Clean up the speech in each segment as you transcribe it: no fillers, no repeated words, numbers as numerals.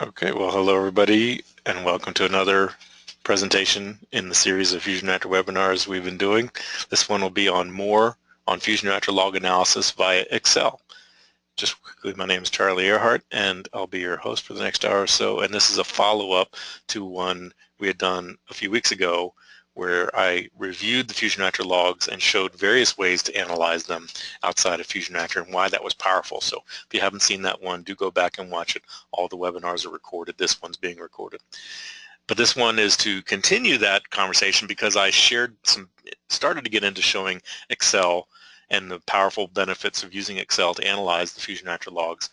Okay, well, hello everybody, and welcome to another presentation in the series of FusionReactor webinars we've been doing. This one will be on FusionReactor log analysis via Excel. Just quickly, my name is Charlie Earhart, and I'll be your host for the next hour or so. And this is a follow-up to one we had done a few weeks ago, where I reviewed the FusionReactor logs and showed various ways to analyze them outside of FusionReactor and why that was powerful. So if you haven't seen that one, do go back and watch it. All the webinars are recorded. This one's being recorded. But this one is to continue that conversation because I started to get into showing Excel and the powerful benefits of using Excel to analyze the FusionReactor logs,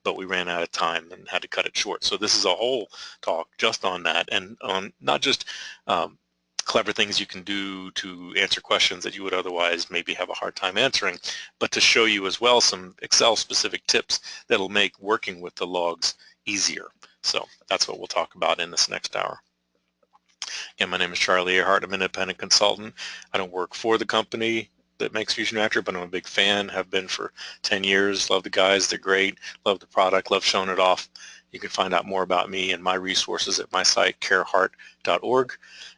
but we ran out of time and had to cut it short. So this is a whole talk just on that, and on not just clever things you can do to answer questions that you would otherwise maybe have a hard time answering, but to show you as well some Excel specific tips that'll make working with the logs easier. So that's what we'll talk about in this next hour. Again, my name is Charlie Earhart. I'm an independent consultant. I don't work for the company that makes FusionReactor, but I'm a big fan, have been for 10 years. Love the guys, they're great. Love the product, love showing it off. You can find out more about me and my resources at my site, carehart.org.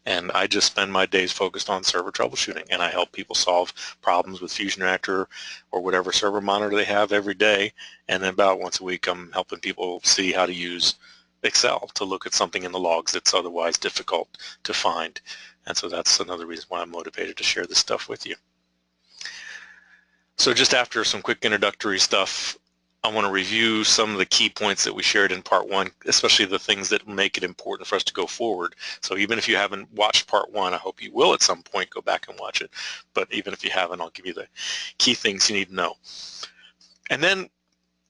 And I just spend my days focused on server troubleshooting, and I help people solve problems with FusionReactor or whatever server monitor they have every day. And then about once a week, I'm helping people see how to use Excel to look at something in the logs that's otherwise difficult to find. And so that's another reason why I'm motivated to share this stuff with you. So just after some quick introductory stuff, I want to review some of the key points that we shared in part one, especially the things that make it important for us to go forward. So even if you haven't watched part one, I hope you will at some point go back and watch it. But even if you haven't, I'll give you the key things you need to know. And then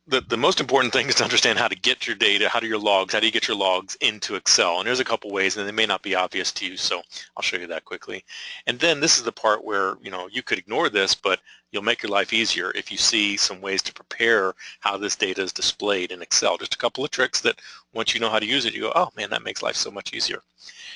the most important thing is to understand how to get your data, how do you get your logs into Excel? And there's a couple ways, and they may not be obvious to you, so I'll show you that quickly. And then this is the part where, you could ignore this, but you'll make your life easier if you see some ways to prepare how this data is displayed in Excel. Just a couple of tricks that once you know how to use it, you go, oh man, that makes life so much easier.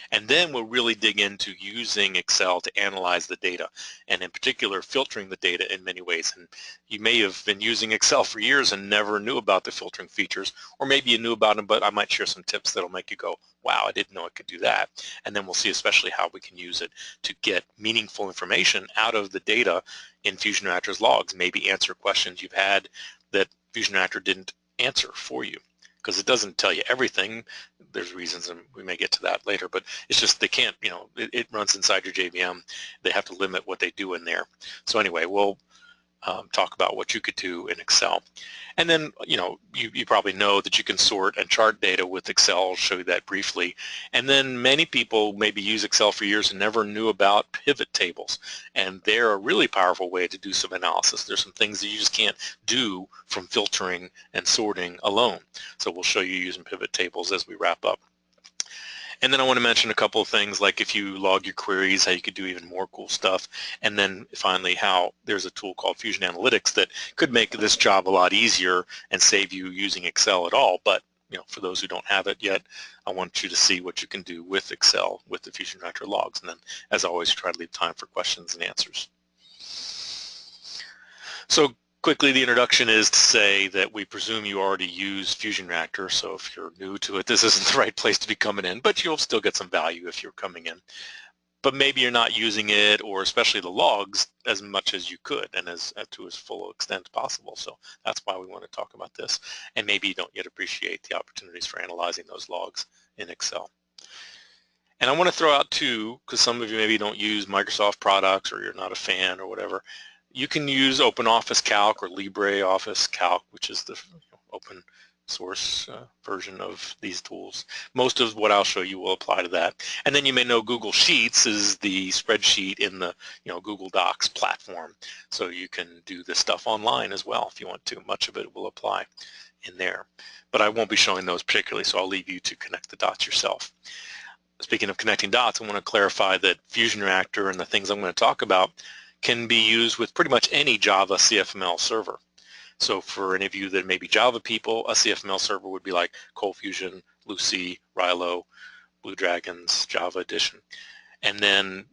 And then we'll really dig into using Excel to analyze the data, and in particular filtering the data in many ways. And you may have been using Excel for years and never knew about the filtering features, or maybe you knew about them, but I might share some tips that'll make you go, wow, I didn't know it could do that. And then we'll see especially how we can use it to get meaningful information out of the data in FusionReactor's logs, maybe answer questions you've had that FusionReactor didn't answer for you, because it doesn't tell you everything. There's reasons, and we may get to that later, but it's just they can't, it runs inside your JVM. They have to limit what they do in there. So anyway, we'll talk about what you could do in Excel. And then, you probably know that you can sort and chart data with Excel. I'll show you that briefly. And then many people maybe use Excel for years and never knew about pivot tables. And they're a really powerful way to do some analysis. There's some things that you just can't do from filtering and sorting alone. So we'll show you using pivot tables as we wrap up. And then I want to mention a couple of things, like if you log your queries, how you could do even more cool stuff. And then finally, how there's a tool called Fusion Analytics that could make this job a lot easier and save you using Excel at all. But for those who don't have it yet, I want you to see what you can do with Excel with the FusionReactor logs. And then, as always, try to leave time for questions and answers. So quickly, the introduction is to say that we presume you already use FusionReactor, so if you're new to it, this isn't the right place to be coming in, but you'll still get some value if you're coming in. But maybe you're not using it, or especially the logs, as much as you could, and to as full extent possible. So that's why we want to talk about this. And maybe you don't yet appreciate the opportunities for analyzing those logs in Excel. And I want to throw out too, because some of you maybe don't use Microsoft products, or you're not a fan or whatever, you can use OpenOffice Calc or LibreOffice Calc, which is the open source version of these tools. Most of what I'll show you will apply to that. And then you may know Google Sheets is the spreadsheet in the Google Docs platform. So you can do this stuff online as well if you want to. Much of it will apply in there. But I won't be showing those particularly, so I'll leave you to connect the dots yourself. Speaking of connecting dots, I want to clarify that FusionReactor and the things I'm going to talk about can be used with pretty much any Java CFML server. So for any of you that may be Java people, a CFML server would be like ColdFusion, Lucy, Rilo, Blue Dragons, Java Edition. And then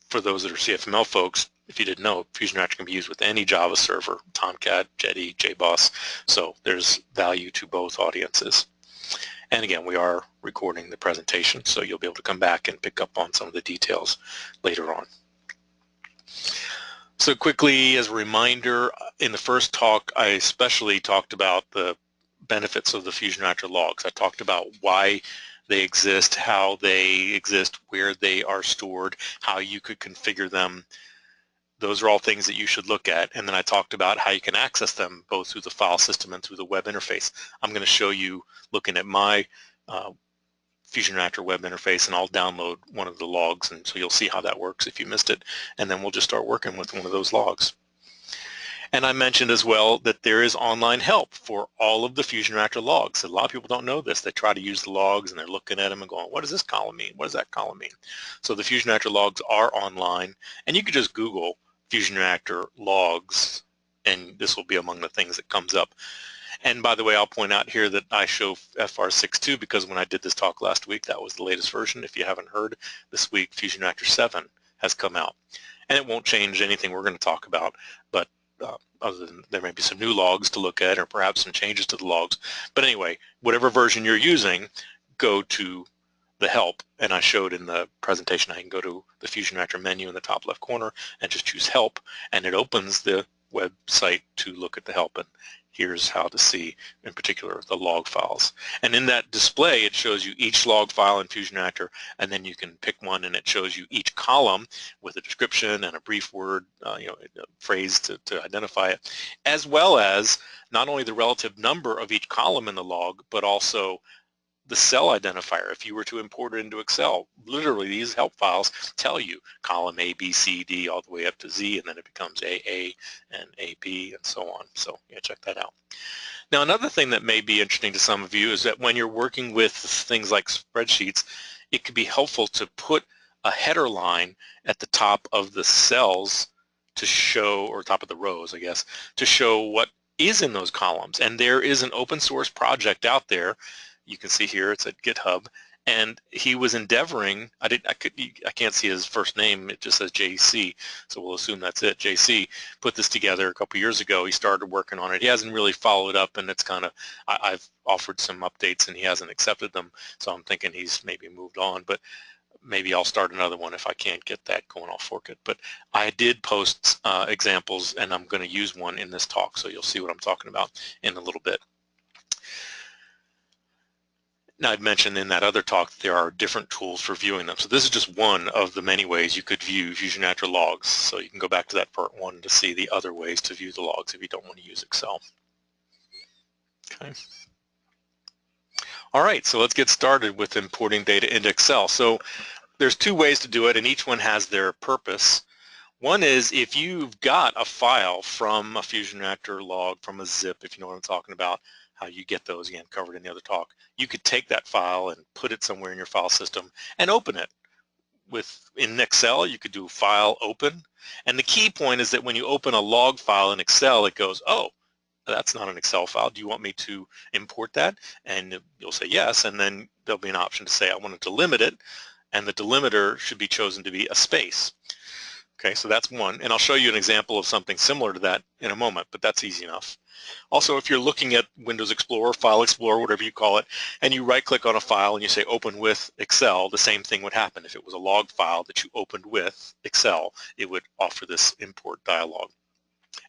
for those that are CFML folks, if you didn't know, FusionReactor can be used with any Java server, Tomcat, Jetty, JBoss. So there's value to both audiences. And again, we are recording the presentation, so you'll be able to come back and pick up on some of the details later on. So quickly, as a reminder, in the first talk, I especially talked about the benefits of the FusionReactor logs. I talked about why they exist, how they exist, where they are stored, how you could configure them. Those are all things that you should look at. And then I talked about how you can access them both through the file system and through the web interface. I'm going to show you, looking at my FusionReactor web interface, and I'll download one of the logs, and so you'll see how that works if you missed it, and then we'll just start working with one of those logs. And I mentioned as well that there is online help for all of the FusionReactor logs. A lot of people don't know this. They try to use the logs and they're looking at them and going, what does this column mean? What does that column mean? So the FusionReactor logs are online, and you can just Google FusionReactor logs, and this will be among the things that comes up. And by the way, I'll point out here that I show FR6.2 because when I did this talk last week, that was the latest version. If you haven't heard, this week FusionReactor 7 has come out. And it won't change anything we're going to talk about, but other than there may be some new logs to look at or perhaps some changes to the logs. But anyway, whatever version you're using, go to the help. And I showed in the presentation I can go to the FusionReactor menu in the top left corner and just choose help, and it opens the website to look at the help. And here's how to see, in particular, the log files. And in that display, it shows you each log file in FusionReactor, and then you can pick one, and it shows you each column with a description and a brief word, a phrase to identify it, as well as not only the relative number of each column in the log, but also the cell identifier. If you were to import it into Excel, literally these help files tell you column A, B, C, D, all the way up to Z, and then it becomes AA and AB and so on. So yeah, check that out. Now, another thing that may be interesting to some of you is that when you're working with things like spreadsheets, it could be helpful to put a header line at the top of the cells to show, or top of the rows, I guess, to show what is in those columns. And there is an open source project out there. You can see here it's at GitHub, and he was endeavoring. I can't see his first name. It just says JC, so we'll assume that's it. JC put this together a couple years ago. He started working on it. He hasn't really followed up, and it's kind of I've offered some updates, and he hasn't accepted them. So I'm thinking he's maybe moved on, but maybe I'll start another one if I can't get that going. I'll fork it. But I did post examples, and I'm going to use one in this talk, so you'll see what I'm talking about in a little bit. Now, I'd mentioned in that other talk that there are different tools for viewing them. So this is just one of the many ways you could view FusionReactor logs. So you can go back to that part 1 to see the other ways to view the logs if you don't want to use Excel. Okay. All right, so let's get started with importing data into Excel. So there's 2 ways to do it, and each one has their purpose. One is if you've got a file from a FusionReactor log, from a zip, if you know what I'm talking about, how you get those, again, covered in the other talk. You could take that file and put it somewhere in your file system and open it. In Excel, you could do file open. And the key point is that when you open a log file in Excel, it goes, oh, that's not an Excel file. Do you want me to import that? And you'll say yes, and then there'll be an option to say I want to delimit it, and the delimiter should be chosen to be a space. Okay, so that's one, and I'll show you an example of something similar to that in a moment, but that's easy enough. Also, if you're looking at Windows Explorer, File Explorer, whatever you call it, and you right-click on a file and you say Open with Excel, the same thing would happen. If it was a log file that you opened with Excel, it would offer this import dialog.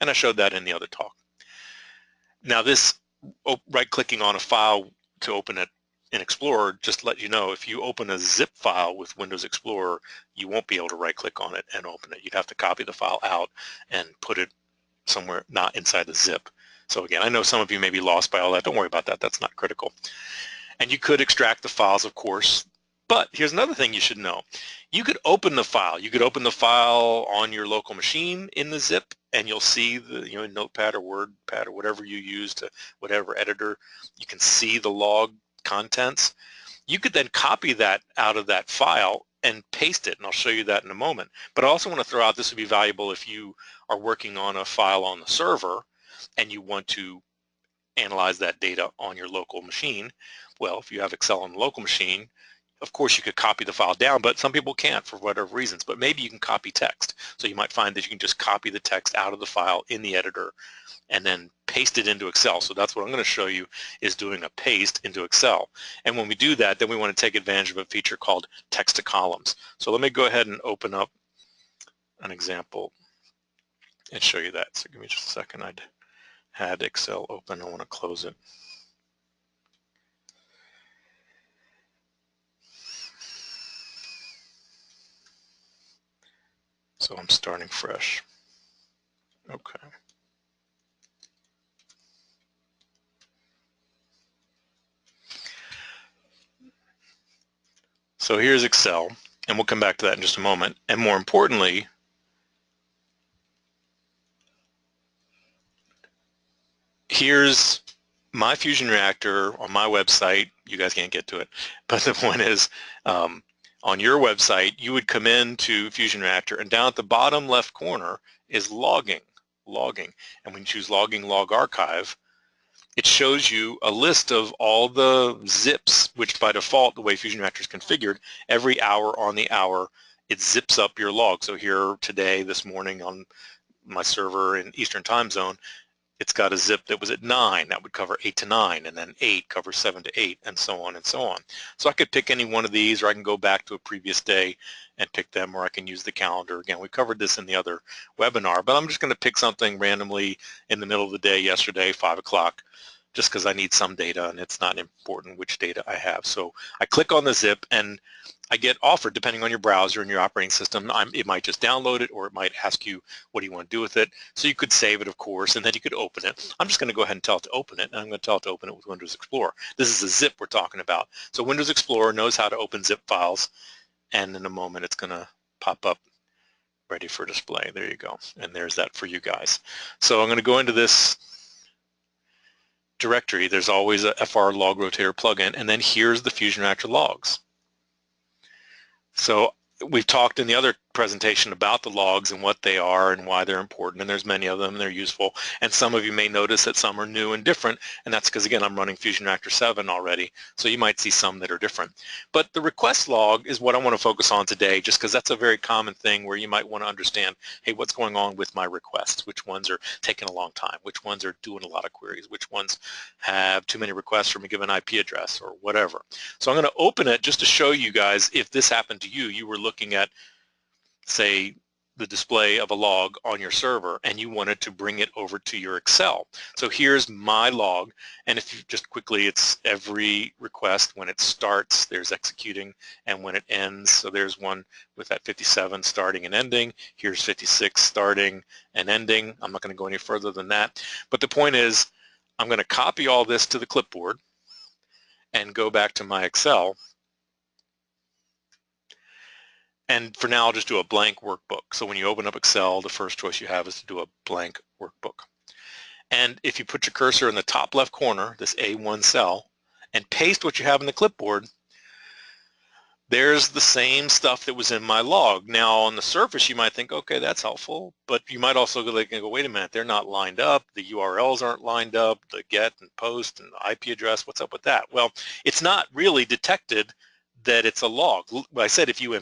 And I showed that in the other talk. Now, this right-clicking on a file to open it in Explorer, just to let you know, if you open a zip file with Windows Explorer, you won't be able to right-click on it and open it. You'd have to copy the file out and put it somewhere not inside the zip. So again, I know some of you may be lost by all that. Don't worry about that. That's not critical. And you could extract the files, of course. But here's another thing you should know. You could open the file. You could open the file on your local machine in the zip, and you'll see the Notepad or WordPad or whatever you use to whatever editor. You can see the log contents. You could then copy that out of that file and paste it, and I'll show you that in a moment. But I also want to throw out this would be valuable if you are working on a file on the server and you want to analyze that data on your local machine. Well, if you have Excel on the local machine, Of course, you could copy the file down, but some people can't for whatever reasons. But maybe you can copy text. So you might find that you can just copy the text out of the file in the editor and then paste it into Excel. So that's what I'm going to show you, is doing a paste into Excel. And when we do that, then we want to take advantage of a feature called text to columns. So let me go ahead and open up an example and show you that. So give me just a second. I had Excel open. I want to close it. So I'm starting fresh. Okay. So here's Excel, and we'll come back to that in just a moment. And more importantly, here's my FusionReactor on my website. You guys can't get to it, but the point is, on your website, you would come into FusionReactor, and down at the bottom left corner is logging. And when you choose logging log archive, it shows you a list of all the zips, which by default, the way FusionReactor is configured, every hour on the hour, it zips up your log. So here today, this morning on my server in Eastern time zone, it's got a zip that was at 9. That would cover 8 to 9, and then 8 covers 7 to 8, and so on and so on. So I could pick any one of these, or I can go back to a previous day and pick them, or I can use the calendar. Again, we covered this in the other webinar, but I'm just going to pick something randomly in the middle of the day yesterday, 5 o'clock, just because I need some data, and it's not important which data I have. So I click on the zip, and I get offered, depending on your browser and your operating system, it might just download it, or it might ask you what do you want to do with it. So you could save it, of course, and then you could open it. I'm just going to go ahead and tell it to open it, and I'm going to tell it to open it with Windows Explorer. This is a zip we're talking about. So Windows Explorer knows how to open zip files, and in a moment it's going to pop up ready for display. There you go, and there's that for you guys. So I'm going to go into this directory. There's always a FR log rotator plugin, and then here's the FusionReactor logs. So we've talked in the other presentation about the logs and what they are and why they're important, and there's many of them, and they're useful. And some of you may notice that some are new and different, and that's because, again, I'm running FusionReactor 7 already, so you might see some that are different. But the request log is what I want to focus on today, just because that's a very common thing where you might want to understand, hey, what's going on with my requests? Which ones are taking a long time? Which ones are doing a lot of queries? Which ones have too many requests from a given IP address or whatever? So I'm going to open it just to show you guys, if this happened to you, you were looking at, say, the display of a log on your server, and you wanted to bring it over to your Excel. So here's my log, and if you just quickly, it's every request. When it starts, there's executing, and when it ends, so there's one with that 57 starting and ending. Here's 56 starting and ending. I'm not going to go any further than that. But the point is, I'm going to copy all this to the clipboard and go back to my Excel. And for now, I'll just do a blank workbook. So when you open up Excel, the first choice you have is to do a blank workbook. And if you put your cursor in the top left corner, this A1 cell, and paste what you have in the clipboard, there's the same stuff that was in my log. Now, on the surface, you might think, okay, that's helpful, but you might also go, wait a minute, they're not lined up. The URLs aren't lined up, the get and post and the IP address, what's up with that? Well, it's not really detected that it's a log. I said if you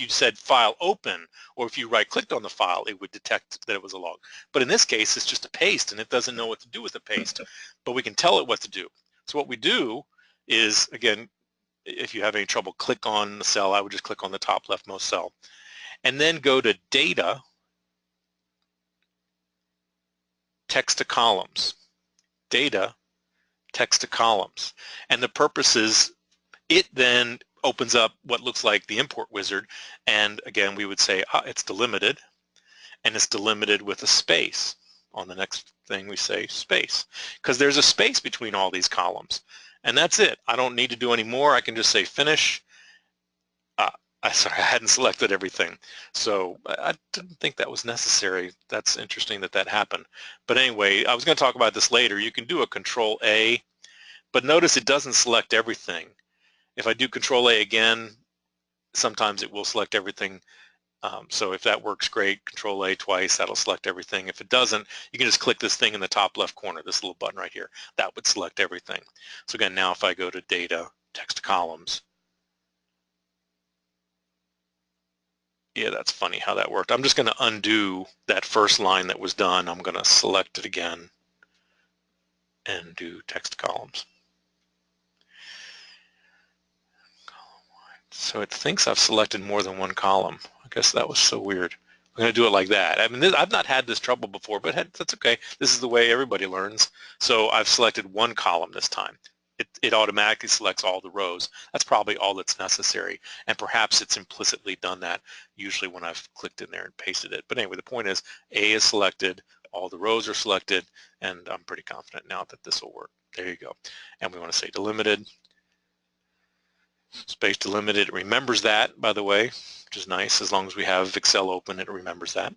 said file open, or if you right-clicked on the file, it would detect that it was a log. But in this case, it's just a paste, and it doesn't know what to do with the paste. But we can tell it what to do. So what we do is, again, if you have any trouble, click on the cell. I would just click on the top leftmost cell, and then go to Data, Text to Columns. Data, Text to Columns. And the purpose is, it then opens up what looks like the import wizard, and again we would say it's delimited, and it's delimited with a space. On the next thing we say space, because there's a space between all these columns, and that's it. I don't need to do any more. I can just say finish. Sorry, I hadn't selected everything, so I didn't think that was necessary. That's interesting that that happened. But anyway, I was going to talk about this later. You can do a Control A, but notice it doesn't select everything. If I do Control A again, sometimes it will select everything. So if that works, great. Control A twice, that'll select everything. If it doesn't, you can just click this thing in the top left corner, this little button right here. That would select everything. So again, now if I go to Data, Text to Columns, Yeah, that's funny how that worked. I'm just going to undo that first line that was done. I'm going to select it again and do text columns. So it thinks I've selected more than one column. I guess that was so weird. I'm going to do it like that. I mean, I've not had this trouble before, but that's okay. This is the way everybody learns. So I've selected one column this time. It automatically selects all the rows. That's probably all that's necessary. And perhaps it's implicitly done that usually when I've clicked in there and pasted it. But anyway, the point is A is selected, all the rows are selected, and I'm pretty confident now that this will work. There you go. And we want to say delimited. Space delimited, it remembers that, by the way, which is nice. As long as we have Excel open, it remembers that.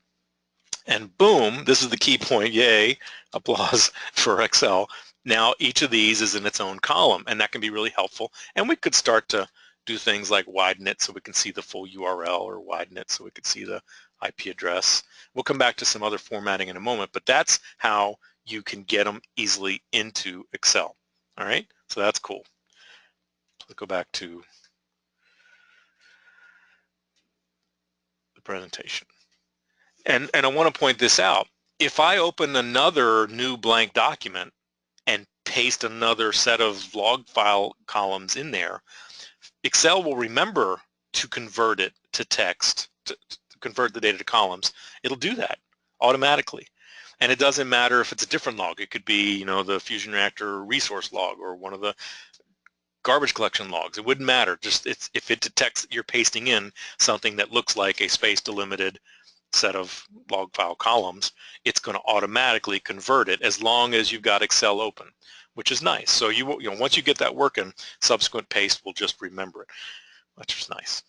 And boom, this is the key point. Yay, applause for Excel. Now each of these is in its own column, and that can be really helpful. And we could start to do things like widen it so we can see the full URL, or widen it so we can see the IP address. We'll come back to some other formatting in a moment, but that's how you can get them easily into Excel. All right, so that's cool. Let's go back to the presentation. And I want to point this out. If I open another new blank document and paste another set of log file columns in there, Excel will remember to convert it to text, to convert the data to columns. It'll do that automatically. And it doesn't matter if it's a different log. It could be, the FusionReactor resource log or one of the garbage collection logs. It wouldn't matter. Just if it detects that you're pasting in something that looks like a space delimited set of log file columns, it's going to automatically convert it as long as you've got Excel open, which is nice. So once you get that working, subsequent paste will just remember it, which is nice.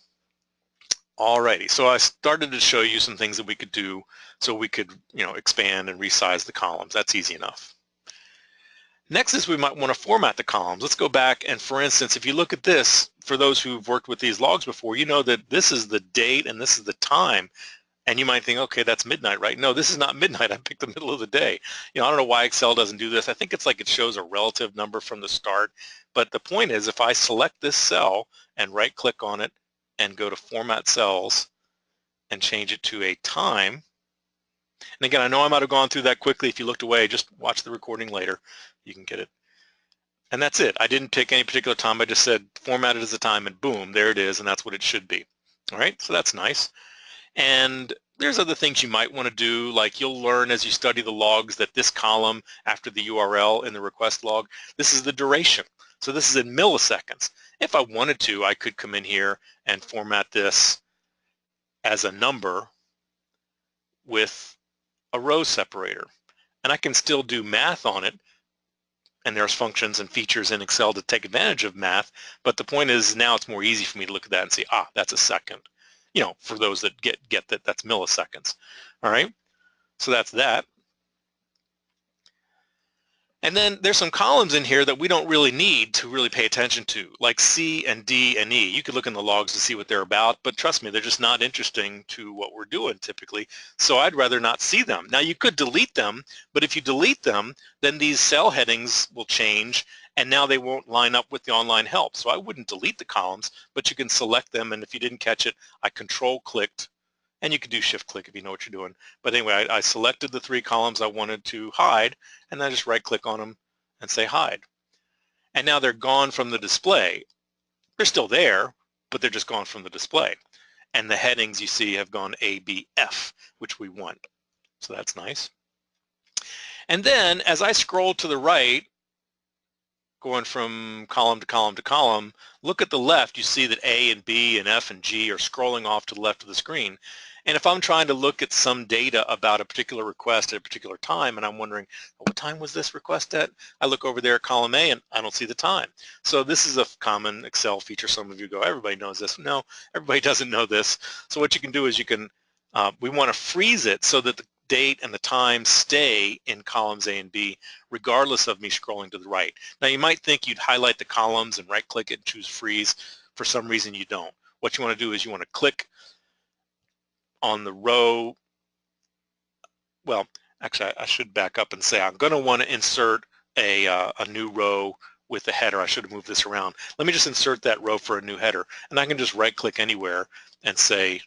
Alrighty, so I started to show you some things that we could do so we could expand and resize the columns. That's easy enough. Next is we might want to format the columns. Let's go back, and for instance, if you look at this, for those who've worked with these logs before, you know that this is the date and this is the time. And you might think, okay, that's midnight, right? No, this is not midnight. I picked the middle of the day. I don't know why Excel doesn't do this. I think it's like it shows a relative number from the start. But the point is, if I select this cell and right-click on it and go to Format Cells and change it to a time, and again, I know I might have gone through that quickly. If you looked away, just watch the recording later. You can get it. And that's it. I didn't pick any particular time. I just said format it as a time, and boom, there it is, and that's what it should be. All right, so that's nice. And there's other things you might want to do, like you'll learn as you study the logs that this column after the URL in the request log, this is the duration. So this is in milliseconds. If I wanted to, I could come in here and format this as a number with a row separator. And I can still do math on it. And there's functions and features in Excel to take advantage of math. But the point is now it's more easy for me to look at that and say, that's a second. For those that get that, that's milliseconds. All right, so that's that. And then there's some columns in here that we don't really need to really pay attention to, like C and D and E. You could look in the logs to see what they're about, but trust me, they're just not interesting to what we're doing typically. So I'd rather not see them. Now you could delete them, but if you delete them, then these cell headings will change and now they won't line up with the online help. So I wouldn't delete the columns, but you can select them, and if you didn't catch it, I control-clicked, and you can do shift-click if you know what you're doing. But anyway, I selected the 3 columns I wanted to hide, and I just right-click on them and say hide. And now they're gone from the display. They're still there, but they're just gone from the display. And the headings you see have gone A, B, F, which we want. So that's nice. And then as I scroll to the right, going from column to column to column, look at the left, you see that A and B and F and G are scrolling off to the left of the screen. And if I'm trying to look at some data about a particular request at a particular time, and I'm wondering, what time was this request at? I look over there at column A and I don't see the time. So this is a common Excel feature. Some of you go, everybody knows this. No, everybody doesn't know this. So what you can do is you can, we want to freeze it so that the date and the time stay in columns A and B, regardless of me scrolling to the right. Now you might think you'd highlight the columns and right-click it and choose freeze. For some reason you don't. What you want to do is you want to click on the row. Well, actually I should back up and say I'm going to want to insert a new row with a header. I should have moved this around. Let me just insert that row for a new header, and I can just right-click anywhere and say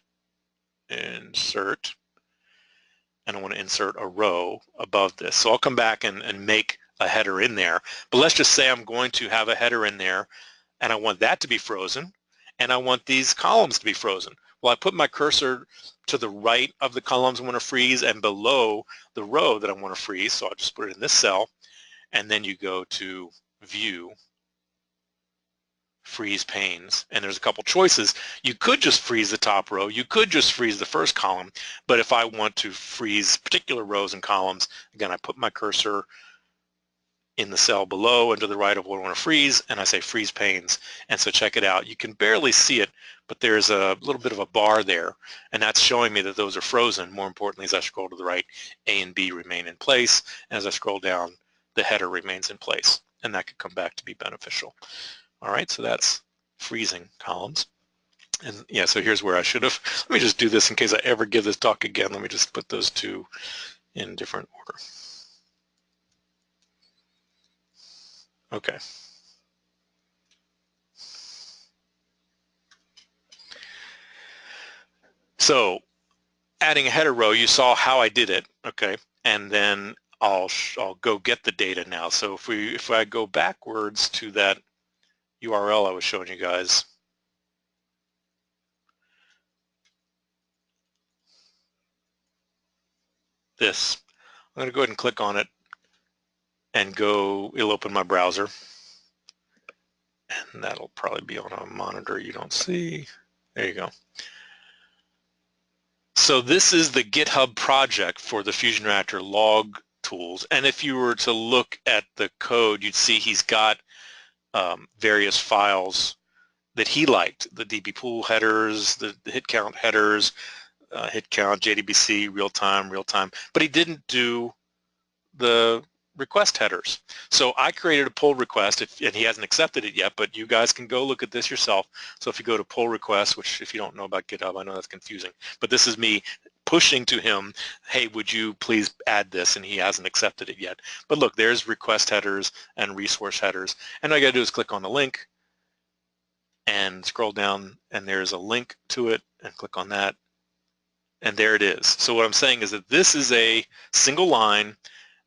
insert, and I want to insert a row above this. So I'll come back and make a header in there. But let's just say I'm going to have a header in there, and I want that to be frozen, and I want these columns to be frozen. Well, I put my cursor to the right of the columns I want to freeze and below the row that I want to freeze. So I'll just put it in this cell, and then you go to View, Freeze Panes, and there's a couple choices. You could just freeze the top row, you could just freeze the first column, but if I want to freeze particular rows and columns, again, I put my cursor in the cell below and to the right of what I want to freeze, and I say Freeze Panes. And so check it out. You can barely see it, but there's a little bit of a bar there, and that's showing me that those are frozen. More importantly, as I scroll to the right, A and B remain in place, and as I scroll down, the header remains in place, and that could come back to be beneficial. All right, so that's freezing columns. And yeah, so here's where I should have, let me just do this in case I ever give this talk again. Let me just put those two in different order. Okay. So adding a header row, you saw how I did it, okay? And then I'll go get the data now. So if I go backwards to that URL I was showing you guys, this, I'm going to go ahead and click on it and go, it'll open my browser. And that'll probably be on a monitor you don't see. There you go. So this is the GitHub project for the FusionReactor log tools. And if you were to look at the code, you'd see he's got various files that he liked, the DB pool headers, the hit count headers, hit count, JDBC, real time, but he didn't do the request headers. So I created a pull request, and he hasn't accepted it yet, but you guys can go look at this yourself. So if you go to pull request, which if you don't know about GitHub, I know that's confusing, but this is me pushing to him, hey, would you please add this? And he hasn't accepted it yet. But look, there's request headers and resource headers. And all I gotta do is click on the link and scroll down, and there's a link to it, and click on that, and there it is. So what I'm saying is that this is a single line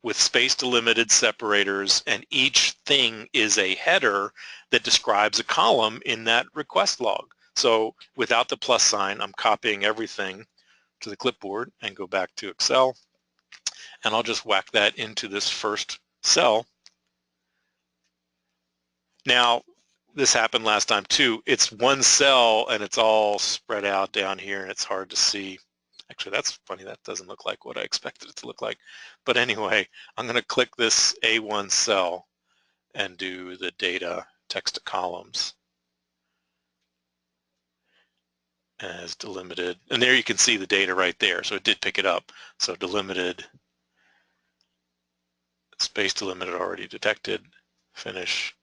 with space delimited separators, and each thing is a header that describes a column in that request log. So without the plus sign, I'm copying everything to the clipboard and go back to Excel, and I'll just whack that into this first cell. Now, this happened last time too. It's one cell and it's all spread out down here, and it's hard to see. Actually, that's funny. That doesn't look like what I expected it to look like. But anyway, I'm going to click this A1 cell and do the data text to columns as delimited. And there you can see the data right there. So it did pick it up. So delimited, space delimited already detected, finish.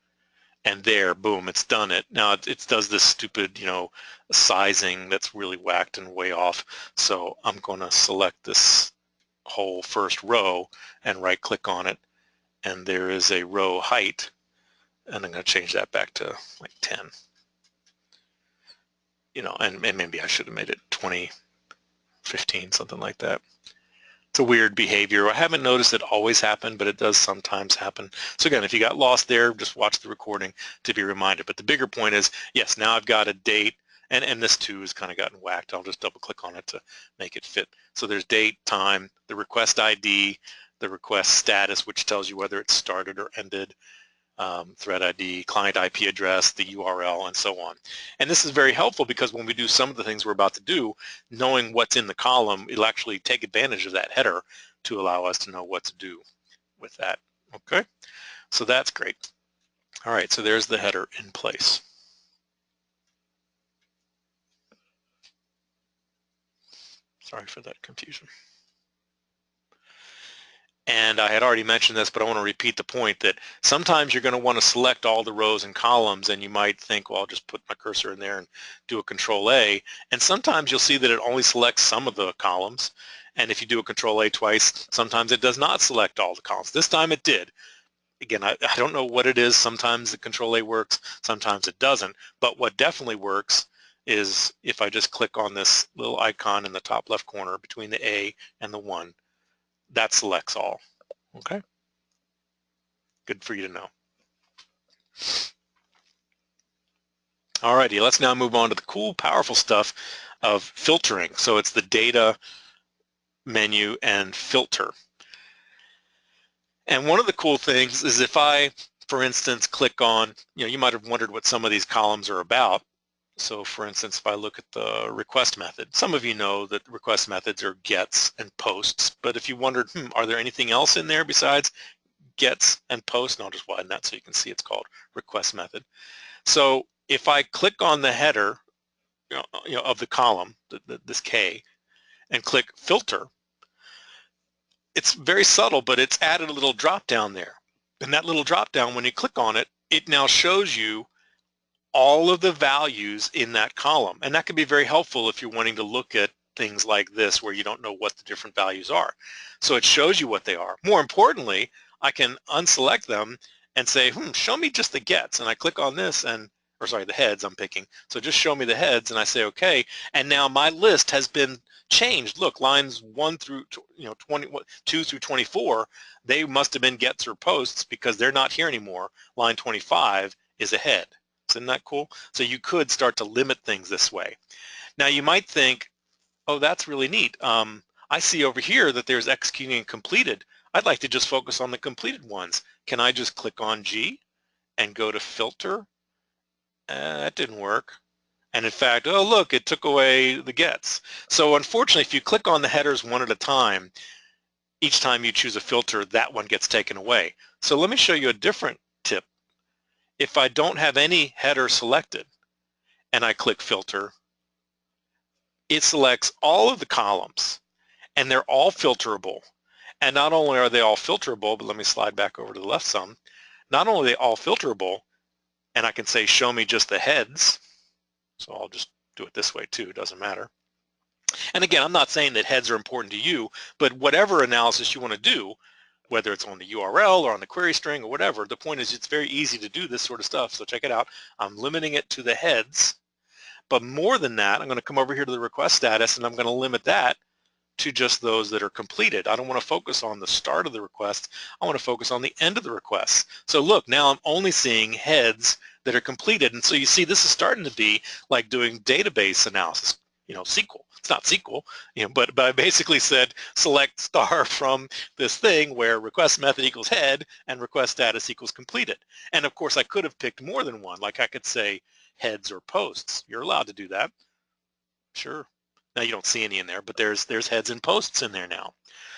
And there, boom, it's done it. Now it does this stupid, sizing that's really whacked and way off. So I'm going to select this whole first row and right click on it, and there is a row height, and I'm going to change that back to like 10. And maybe I should have made it 20, 15, something like that. It's a weird behavior. I haven't noticed it always happen, but it does sometimes happen. So again, if you got lost there, just watch the recording to be reminded. But the bigger point is, yes, now I've got a date, and this too has kind of gotten whacked. I'll just double click on it to make it fit. So there's date, time, the request ID, the request status, which tells you whether it started or ended, thread ID, client IP address, the URL, and so on. And this is very helpful because when we do some of the things we're about to do, knowing what's in the column, it'll actually take advantage of that header to allow us to know what to do with that. Okay, so that's great. All right, so there's the header in place. Sorry for that confusion. And I had already mentioned this, but I want to repeat the point that sometimes you're going to want to select all the rows and columns, and you might think, well, I'll just put my cursor in there and do a Control-A. And sometimes you'll see that it only selects some of the columns. And if you do a Control-A twice, sometimes it does not select all the columns. This time it did. Again, I don't know what it is. Sometimes the Control-A works, sometimes it doesn't. But what definitely works is if I just click on this little icon in the top left corner between the A and the 1, that selects all. Okay? Good for you to know. Alrighty, let's now move on to the cool, powerful stuff of filtering. So it's the data menu and filter. And one of the cool things is if I, for instance, click on, you might have wondered what some of these columns are about. So for instance, if I look at the request method, some of you know that request methods are gets and posts, but if you wondered, are there anything else in there besides gets and posts? And I'll just widen that so you can see it's called request method. So if I click on the header of the column, this K, and click filter, it's very subtle, but it's added a little drop down there. And that little drop down, when you click on it, it now shows you all of the values in that column. And that can be very helpful if you're wanting to look at things like this where you don't know what the different values are. So it shows you what they are. More importantly, I can unselect them and say, show me just the gets. And I click on this or sorry, the heads I'm picking. So just show me the heads and I say, okay. And now my list has been changed. Look, lines 1 through 2 through 24, they must have been gets or posts because they're not here anymore. Line 25 is a head. Isn't that cool? So you could start to limit things this way. Now you might think, oh, that's really neat. I see over here that there's executing and completed. I'd like to just focus on the completed ones. Can I just click on G and go to filter? That didn't work. And in fact, oh look, it took away the gets. So unfortunately, if you click on the headers one at a time, each time you choose a filter, that one gets taken away. So let me show you a different tip. If I don't have any header selected and I click filter, it selects all of the columns and they're all filterable. And not only are they all filterable, but let me slide back over to the left some, not only are they all filterable, and I can say show me just the heads, so I'll just do it this way too, it doesn't matter. And again, I'm not saying that heads are important to you, but whatever analysis you want to do, whether it's on the URL or on the query string or whatever, the point is it's very easy to do this sort of stuff. So check it out. I'm limiting it to the heads, but more than that, I'm going to come over here to the request status and I'm going to limit that to just those that are completed. I don't want to focus on the start of the request. I want to focus on the end of the request. So look, now I'm only seeing heads that are completed. And so you see this is starting to be like doing database analysis, SQL. It's not SQL, but I basically said select star from this thing where request method equals head and request status equals completed. And of course I could have picked more than one, like I could say heads or posts. You're allowed to do that. Sure. Now you don't see any in there, but there's heads and posts in there now.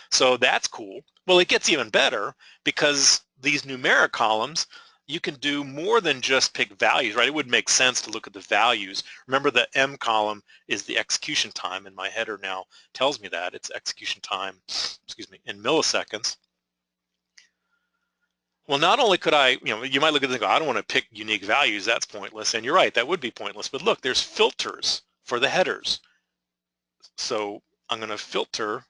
So that's cool. Well, it gets even better because these numeric columns, you can do more than just pick values, right? It would make sense to look at the values. Remember the M column is the execution time, and my header now tells me that. It's execution time, in milliseconds. Well, not only could I, you might look at it and go, I don't want to pick unique values, that's pointless. And you're right, that would be pointless. But look, there's filters for the headers. So I'm going to filter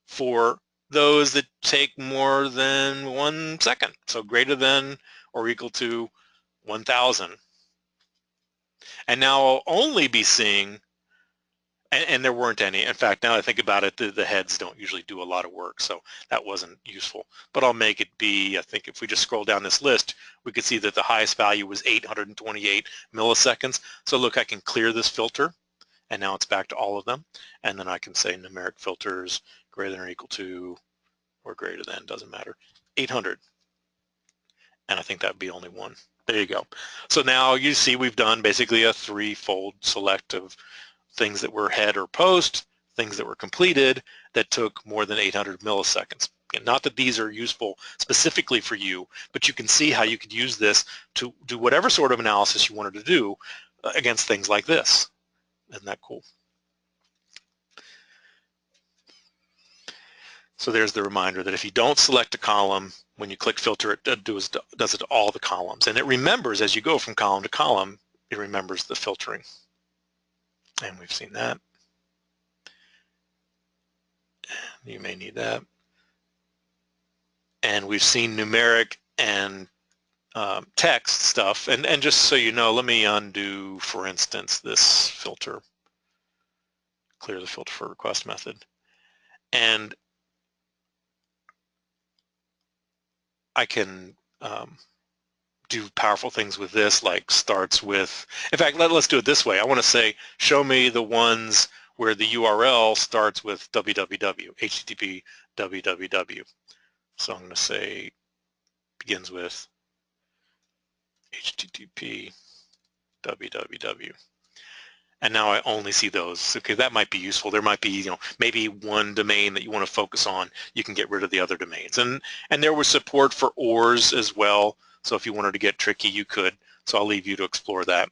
for those that take more than 1 second, so greater than or equal to 1,000. And now I'll only be seeing, and there weren't any. In fact, now that I think about it, the heads don't usually do a lot of work, so that wasn't useful. But I'll make it be, I think if we just scroll down this list, we could see that the highest value was 828 milliseconds. So look, I can clear this filter. And now it's back to all of them. And then I can say numeric filters greater than or equal to or greater than, doesn't matter, 800. And I think that would be only one. There you go. So now you see we've done basically a threefold select of things that were head or post, things that were completed that took more than 800 milliseconds. And not that these are useful specifically for you, but you can see how you could use this to do whatever sort of analysis you wanted to do against things like this. Isn't that cool? So there's the reminder that if you don't select a column, when you click filter, it does it to all the columns. And it remembers as you go from column to column, it remembers the filtering. And we've seen that. You may need that. And we've seen numeric and text stuff, and just so you know, let me undo, for instance, this filter, clear the filter for request method, and I can do powerful things with this, like starts with, in fact, let's do it this way. I want to say, show me the ones where the URL starts with www, HTTP www. So I'm going to say begins with HTTP www. And now I only see those. Okay, that might be useful. There might be, you know, maybe one domain that you want to focus on. You can get rid of the other domains. And there was support for ORs as well. So if you wanted to get tricky, you could. So I'll leave you to explore that.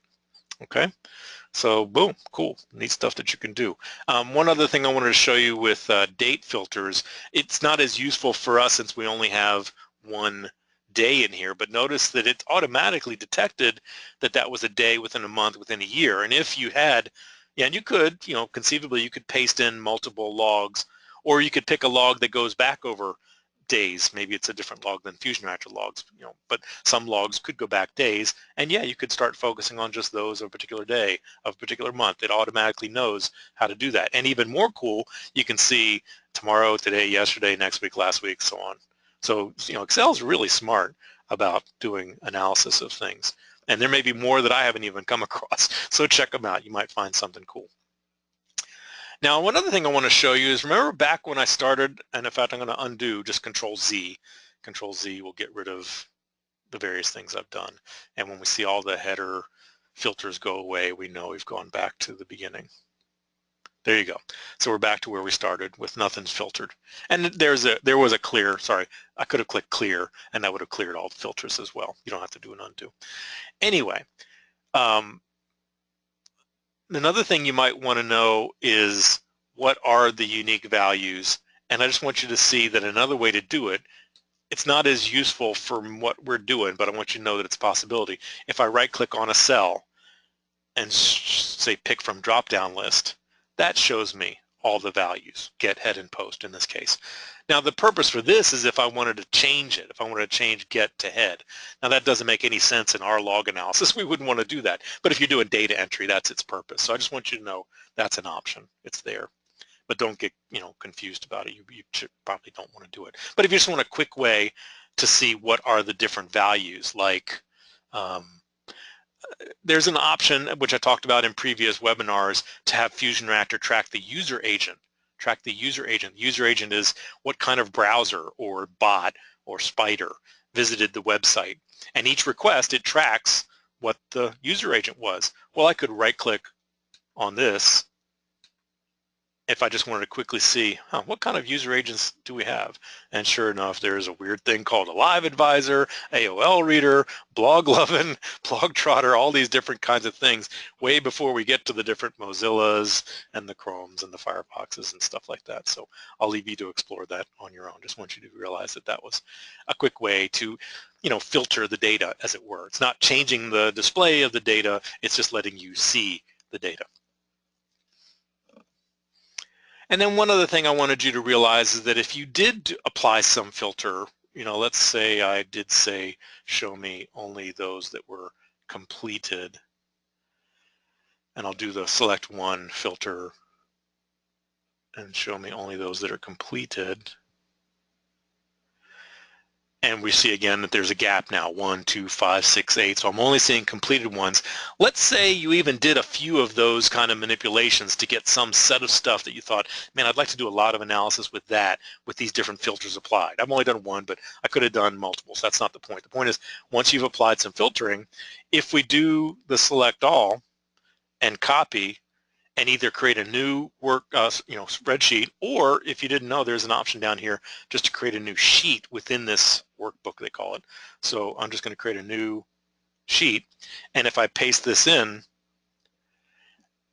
Okay. So boom, cool, neat stuff that you can do. One other thing I wanted to show you with date filters, it's not as useful for us since we only have one day in here, but notice that it automatically detected that that was a day within a month, within a year. And if you had, yeah, and you could, you know, conceivably you could paste in multiple logs, or you could pick a log that goes back over days. Maybe it's a different log than FusionReactor logs, you know, but some logs could go back days, and yeah, you could start focusing on just those of a particular day, of a particular month. It automatically knows how to do that. And even more cool, you can see tomorrow, today, yesterday, next week, last week, so on. So, you know, Excel is really smart about doing analysis of things. And there may be more that I haven't even come across. So check them out. You might find something cool. Now, one other thing I want to show you is, remember back when I started, and in fact I'm going to undo, just Control Z. Control Z will get rid of the various things I've done. And when we see all the header filters go away, we know we've gone back to the beginning. There you go. So we're back to where we started with nothing's filtered. And there was a clear, sorry, I could have clicked clear and that would have cleared all the filters as well. You don't have to do an undo. Anyway, another thing you might want to know is what are the unique values, and I just want you to see that another way to do it, it's not as useful for what we're doing, but I want you to know that it's a possibility. If I right click on a cell and say pick from drop-down list, that shows me all the values, get, head, and post in this case. Now the purpose for this is if I wanted to change it, if I wanted to change get to head. Now that doesn't make any sense in our log analysis. We wouldn't want to do that. But if you're doing data entry, that's its purpose. So I just want you to know that's an option. It's there. But don't get, you know, confused about it. You probably don't want to do it. But if you just want a quick way to see what are the different values, like there's an option which I talked about in previous webinars to have FusionReactor track the user agent. Track the user agent. The user agent is what kind of browser or bot or spider visited the website. And each request, it tracks what the user agent was. Well, I could right click on this if I just wanted to quickly see, what kind of user agents do we have? And sure enough, there's a weird thing called a Live Advisor, AOL Reader, Blog Lovin', Blog Trotter, all these different kinds of things way before we get to the different Mozillas and the Chromes and the Firefoxes and stuff like that. So I'll leave you to explore that on your own. Just want you to realize that that was a quick way to, you know, filter the data, as it were. It's not changing the display of the data, it's just letting you see the data. And then one other thing I wanted you to realize is that if you did apply some filter, you know, let's say I did say, show me only those that were completed, and I'll do the select one filter and show me only those that are completed. And we see again that there's a gap now, 1, 2, 5, 6, 8. So I'm only seeing completed ones. Let's say you even did a few of those kind of manipulations to get some set of stuff that you thought, man, I'd like to do a lot of analysis with that, with these different filters applied. I've only done one, but I could have done multiple. So that's not the point. The point is, once you've applied some filtering, if we do the select all and copy, and either create a new spreadsheet, or if you didn't know, there's an option down here just to create a new sheet within this workbook, they call it. So I'm just going to create a new sheet, and if I paste this in,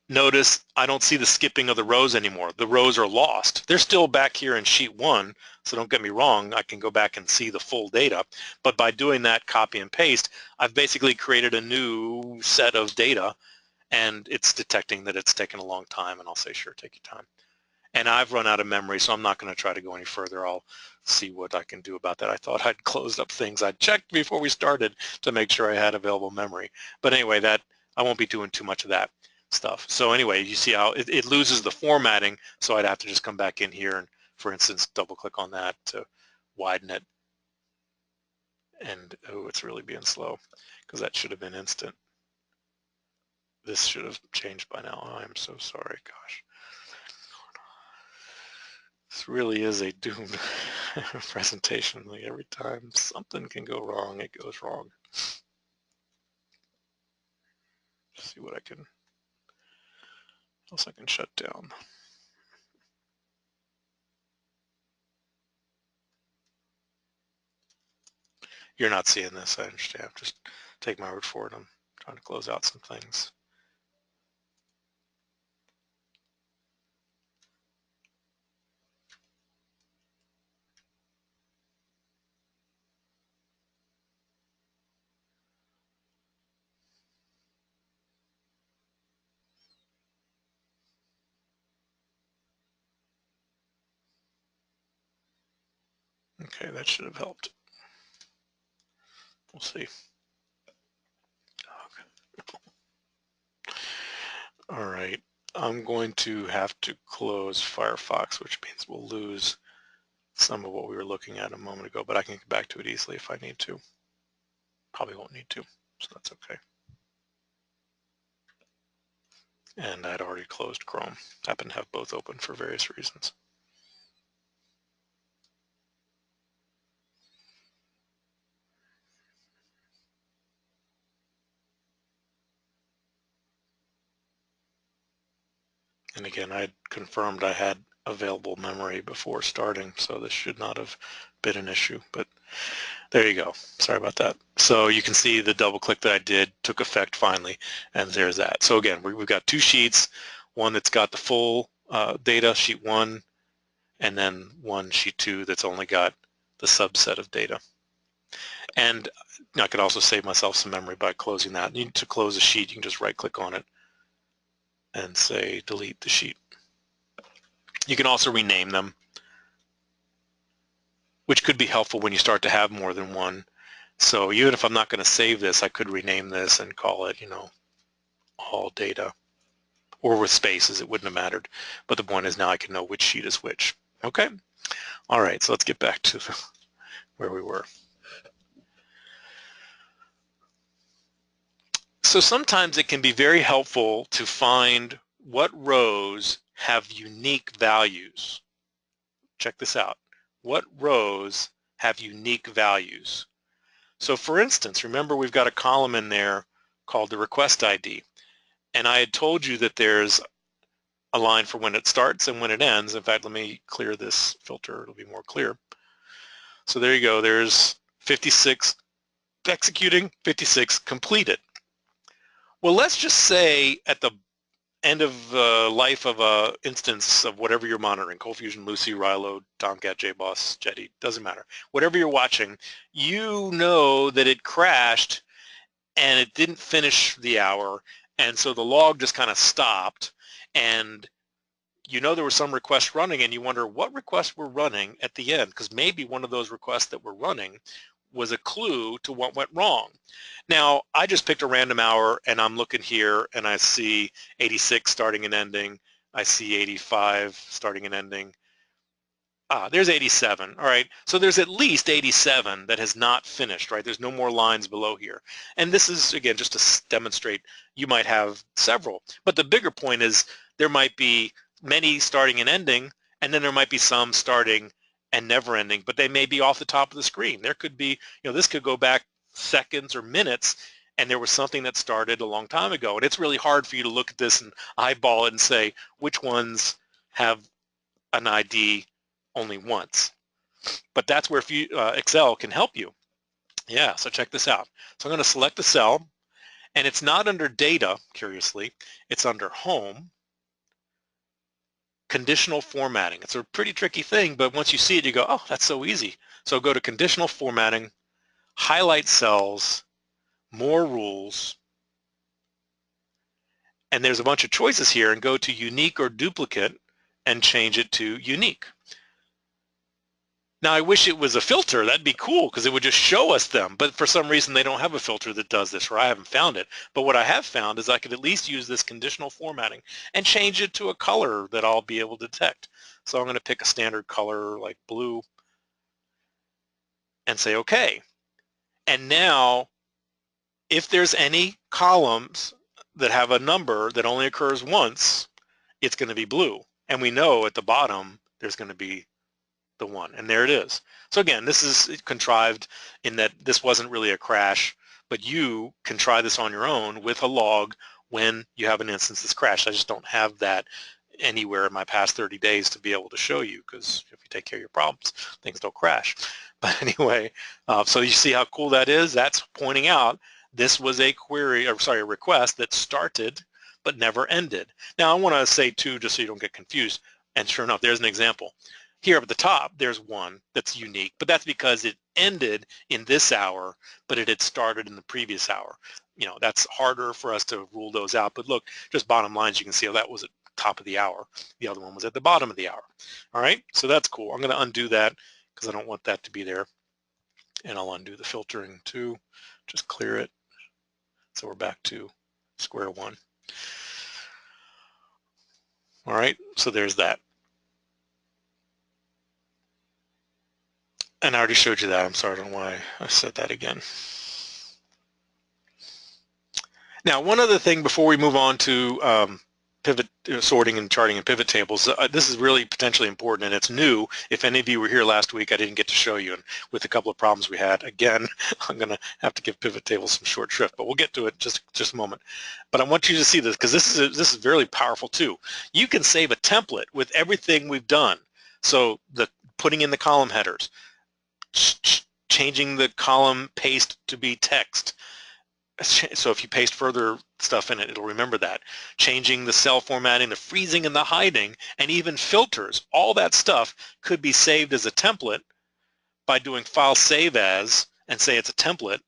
notice I don't see the skipping of the rows anymore. The rows are lost. They're still back here in sheet 1, so don't get me wrong, I can go back and see the full data, but by doing that copy and paste, I've basically created a new set of data, and it's detecting that it's taken a long time, and I'll say, sure, take your time. And I've run out of memory, so I'm not going to try to go any further. I'll see what I can do about that. I thought I'd closed up things I'd checked before we started to make sure I had available memory. But anyway, that I won't be doing too much of that stuff. So anyway, you see how it loses the formatting, so I'd have to just come back in here and, for instance, double click on that to widen it. And oh, it's really being slow because that should have been instant. This should have changed by now. I'm so sorry, gosh. This really is a doomed presentation. Like every time something can go wrong, it goes wrong. Let's see what else I can shut down. You're not seeing this, I understand. Just take my word for it. I'm trying to close out some things. Okay, that should have helped. We'll see. Okay. All right, I'm going to have to close Firefox, which means we'll lose some of what we were looking at a moment ago, but I can get back to it easily if I need to. Probably won't need to, so that's okay. And I'd already closed Chrome. Happen to have both open for various reasons. And again, I confirmed I had available memory before starting, so this should not have been an issue, but there you go. Sorry about that. So you can see the double click that I did took effect finally, and there's that. So again, we've got two sheets, one that's got the full data, sheet 1, and then one, sheet 2, that's only got the subset of data. And I could also save myself some memory by closing that. You need to close a sheet, you can just right click on it and say delete the sheet. You can also rename them, which could be helpful when you start to have more than one. So even if I'm not going to save this, I could rename this and call it, all data, or with spaces, it wouldn't have mattered. But the point is now I can know which sheet is which. Okay. All right. So let's get back to where we were. So sometimes it can be very helpful to find what rows have unique values. Check this out. What rows have unique values? So for instance, remember we've got a column in there called the request ID. And I had told you that there's a line for when it starts and when it ends. In fact, let me clear this filter. It'll be more clear. So there you go. There's 56 executing, 56 completed. Well, let's just say at the end of life of a instance of whatever you're monitoring, Cold Fusion, Lucy, Rilo, Tomcat, JBoss, Jetty, doesn't matter. Whatever you're watching, you know that it crashed and it didn't finish the hour, and so the log just kind of stopped, and you know there were some requests running, and you wonder what requests were running at the end, because maybe one of those requests that were running was a clue to what went wrong. Now, I just picked a random hour, and I'm looking here, and I see 86 starting and ending. I see 85 starting and ending. There's 87. All right, so there's at least 87 that has not finished, right? There's no more lines below here. And this is, again, just to demonstrate you might have several. But the bigger point is there might be many starting and ending, and then there might be some starting and never ending, but they may be off the top of the screen. There could be, this could go back seconds or minutes, and there was something that started a long time ago. And it's really hard for you to look at this and eyeball it and say which ones have an ID only once. But that's where Excel can help you. Yeah, so check this out. So I'm going to select the cell, and it's not under data, curiously. It's under home, conditional formatting. It's a pretty tricky thing, but once you see it, you go, oh, that's so easy. So go to conditional formatting, highlight cells, more rules, and there's a bunch of choices here, and go to unique or duplicate, and change it to unique. Now I wish it was a filter. That'd be cool because it would just show us them, but for some reason they don't have a filter that does this, or I haven't found it. But what I have found is I could at least use this conditional formatting and change it to a color that I'll be able to detect. So I'm going to pick a standard color like blue and say okay. And now if there's any columns that have a number that only occurs once, it's going to be blue. And we know at the bottom there's going to be the one, and there it is. So again, this is contrived in that this wasn't really a crash, but you can try this on your own with a log when you have an instance that's crashed. I just don't have that anywhere in my past 30 days to be able to show you, because if you take care of your problems, things don't crash. But anyway, so you see how cool that is? That's pointing out this was a query, or sorry, a request that started but never ended. Now I want to say too, just so you don't get confused, and sure enough, there's an example. Here up at the top, there's one that's unique, but that's because it ended in this hour, but it had started in the previous hour. You know, that's harder for us to rule those out. But look, just bottom lines, you can see how that was at the top of the hour. The other one was at the bottom of the hour. All right, so that's cool. I'm going to undo that because I don't want that to be there. And I'll undo the filtering too. Just clear it. So we're back to square one. All right, so there's that. And I already showed you that. I'm sorry, I don't know why I said that again. Now, one other thing before we move on to pivot sorting and charting and pivot tables, this is really potentially important, and it's new. If any of you were here last week, I didn't get to show you, and with a couple of problems we had, again, I'm going to have to give pivot tables some short shrift, but we'll get to it just a moment. But I want you to see this because this is very powerful too. You can save a template with everything we've done. So the putting in the column headers, changing the column paste to be text. So if you paste further stuff in it, it'll remember that. Changing the cell formatting, the freezing and the hiding, and even filters, all that stuff could be saved as a template by doing file save as and say it's a template.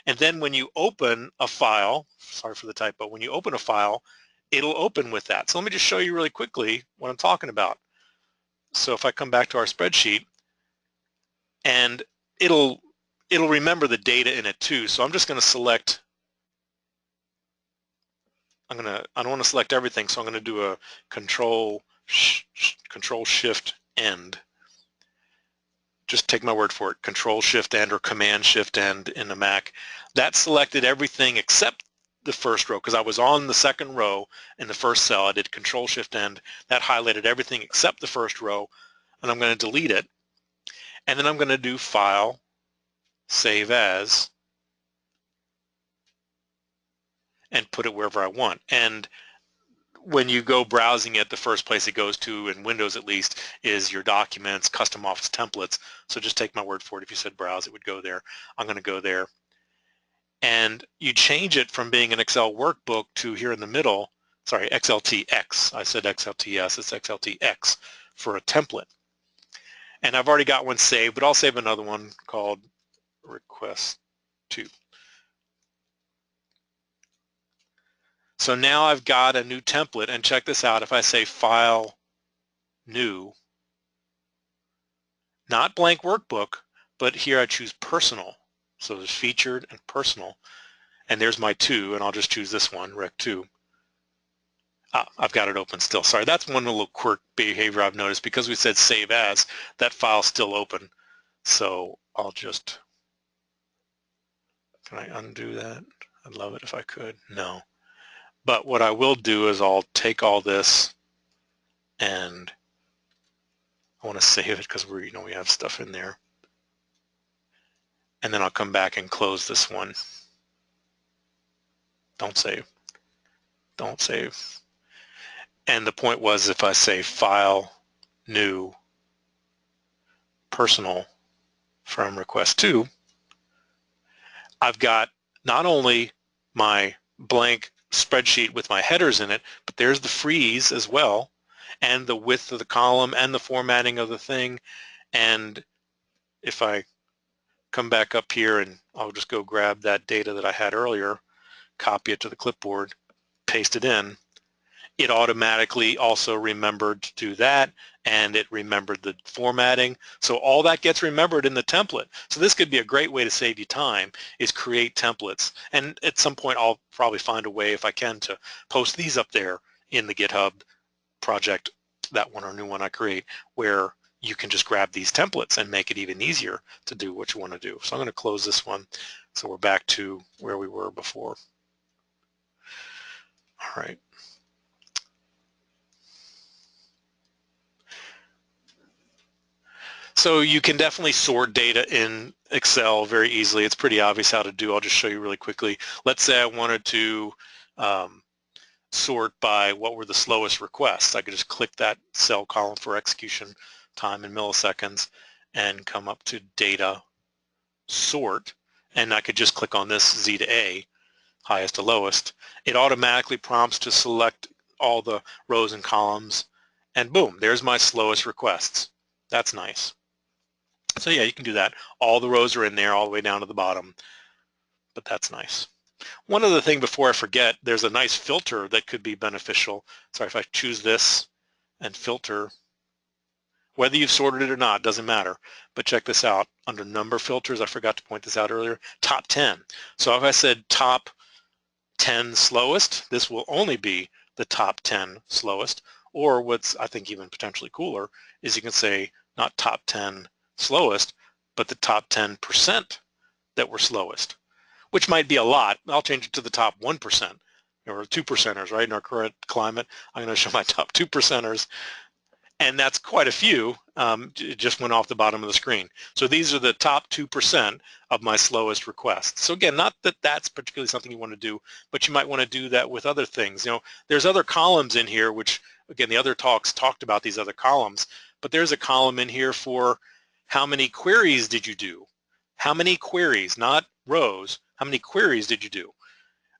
And then when you open a file, sorry for the typo, when you open a file, it'll open with that. So let me just show you really quickly what I'm talking about. So if I come back to our spreadsheet, and it'll remember the data in it too. So I'm just going to select, I don't want to select everything, so I'm going to do a control shift end. Just take my word for it, control shift end or command shift end in the Mac. That selected everything except the first row, because I was on the second row in the first cell. I did control shift end. That highlighted everything except the first row, and I'm going to delete it. And then I'm going to do file, save as, and put it wherever I want. And when you go browsing it, the first place it goes to, in Windows at least, is your documents, custom office templates. So just take my word for it. If you said browse, it would go there. I'm going to go there. And you change it from being an Excel workbook to here in the middle, sorry, XLTX. I said XLTS, it's XLTX for a template. And I've already got one saved, but I'll save another one called request 2. So now I've got a new template, and check this out. If I say file, new, not blank workbook, but here I choose personal. So there's featured and personal, and there's my 2, and I'll just choose this one, Rec 2. I've got it open still. Sorry, that's one little quirk behavior I've noticed. Because we said save as, that file's still open. So I'll just, can I undo that? I'd love it if I could. No. But what I will do is I'll take all this, and I want to save it because we have stuff in there. And then I'll come back and close this one. Don't save. Don't save. And the point was, if I say file, new, personal from request 2, I've got not only my blank spreadsheet with my headers in it, but there's the freeze as well, and the width of the column and the formatting of the thing. And if I come back up here, and I'll just go grab that data that I had earlier, copy it to the clipboard, paste it in, It automatically also remembered to do that, and it remembered the formatting. So all that gets remembered in the template. So this could be a great way to save you time, is create templates. And at some point I'll probably find a way, if I can, to post these up there in the GitHub project, that one or new one I create, where you can just grab these templates and make it even easier to do what you want to do. So I'm going to close this one. So we're back to where we were before. All right. So you can definitely sort data in Excel very easily. It's pretty obvious how to do. I'll just show you really quickly. Let's say I wanted to sort by what were the slowest requests. I could just click that cell column for execution time in milliseconds and come up to data sort, and I could just click on this Z to A, highest to lowest. It automatically prompts to select all the rows and columns, and boom, there's my slowest requests. That's nice. So yeah, you can do that. All the rows are in there all the way down to the bottom, but that's nice. One other thing before I forget, there's a nice filter that could be beneficial. Sorry, if I choose this and filter, whether you've sorted it or not, doesn't matter. But check this out. Under number filters, I forgot to point this out earlier, top 10. So if I said top 10 slowest, this will only be the top 10 slowest. Or what's, I think, even potentially cooler is you can say not top 10 slowest, but the top 10% that were slowest, which might be a lot. I'll change it to the top 1%, or 2%ers, right? In our current climate, I'm going to show my top 2%ers, and that's quite a few. It just went off the bottom of the screen. So these are the top 2% of my slowest requests. So again, not that that's particularly something you want to do, but you might want to do that with other things. You know, there's other columns in here, which again, the other talks talked about these other columns, but there's a column in here for how many queries did you do? How many queries, not rows, how many queries did you do?